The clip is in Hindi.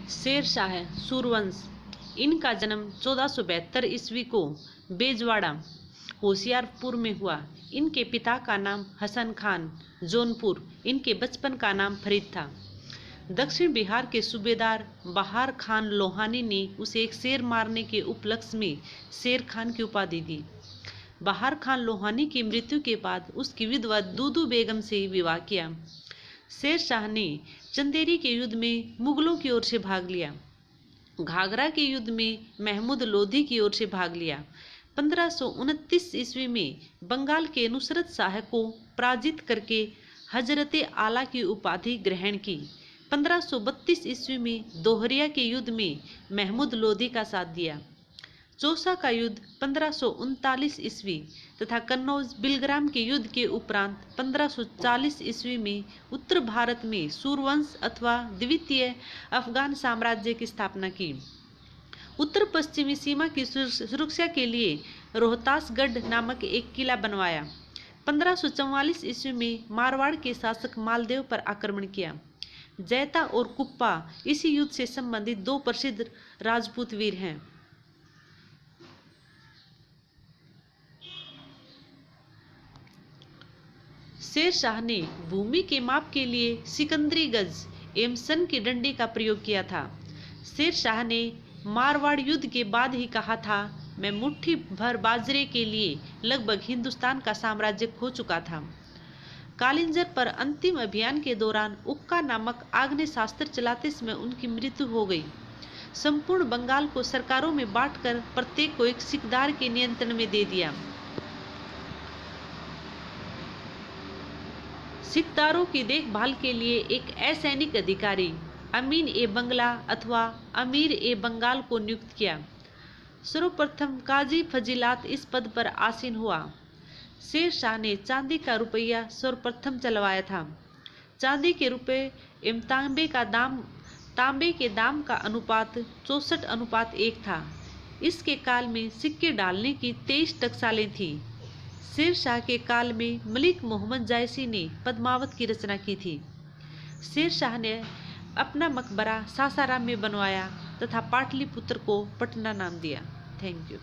शेर शाह सूरवंश। इनका जन्म 1472 ईस्वी को बेजवाड़ा होशियारपुर में हुआ। इनके पिता का नाम हसन खान जौनपुर। इनके बचपन का नाम फरीद था। दक्षिण बिहार के सूबेदार बहार खान लोहानी ने उसे एक शेर मारने के उपलक्ष्य में शेर खान की उपाधि दी। बहार खान लोहानी की मृत्यु के बाद उसकी विधवा दूदू बेगम से विवाह किया। शेर शाह ने चंदेरी के युद्ध में मुगलों की ओर से भाग लिया। घाघरा के युद्ध में महमूद लोधी की ओर से भाग लिया। 1529 ईस्वी में बंगाल के नुसरत शाह को पराजित करके हजरते आला की उपाधि ग्रहण की। 1532 ईस्वी में दोहरिया के युद्ध में महमूद लोधी का साथ दिया। चौसा का युद्ध 1539 ईस्वी तथा कन्नौज बिलग्राम के युद्ध के उपरांत 1540 ईस्वी में उत्तर भारत में सूरवंश अथवा द्वितीय अफगान साम्राज्य की स्थापना की। उत्तर पश्चिमी सीमा की सुरक्षा के लिए रोहतासगढ़ नामक एक किला बनवाया। 1544 ईस्वी में मारवाड़ के शासक मालदेव पर आक्रमण किया। जैता और कुप्पा इसी युद्ध से संबंधित दो प्रसिद्ध राजपूत वीर हैं। शेर शाह ने भूमि के माप के लिए सिकंदरी गज एवं सन की डंडी का प्रयोग किया था। शेर शाह ने मारवाड़ युद्ध के बाद ही कहा था, मैं मुट्ठी भर बाजरे के लिए लगभग हिंदुस्तान का साम्राज्य खो चुका था। कालिंजर पर अंतिम अभियान के दौरान उक्का नामक आग्नेयास्त्र चलाते समय उनकी मृत्यु हो गई। संपूर्ण बंगाल को सरकारों में बांटकर प्रत्येक को एक सिकदार के नियंत्रण में दे दिया। सिकदारों की देखभाल के लिए एक असैनिक अधिकारी अमीन ए बंगला अथवा अमीर ए बंगाल को नियुक्त किया। सर्वप्रथम काजी फजीलात इस पद पर आसीन हुआ। शेर शाह ने चांदी का रुपया सर्वप्रथम चलवाया था। चांदी के रुपये एवं तांबे के दाम का अनुपात 64:1 था। इसके काल में सिक्के डालने की 23 टकसालें थी। शेर शाह के काल में मलिक मोहम्मद जायसी ने पद्मावत की रचना की थी। शेर शाह ने अपना मकबरा सासाराम में बनवाया तथा पाटलिपुत्र को पटना नाम दिया। Thank you.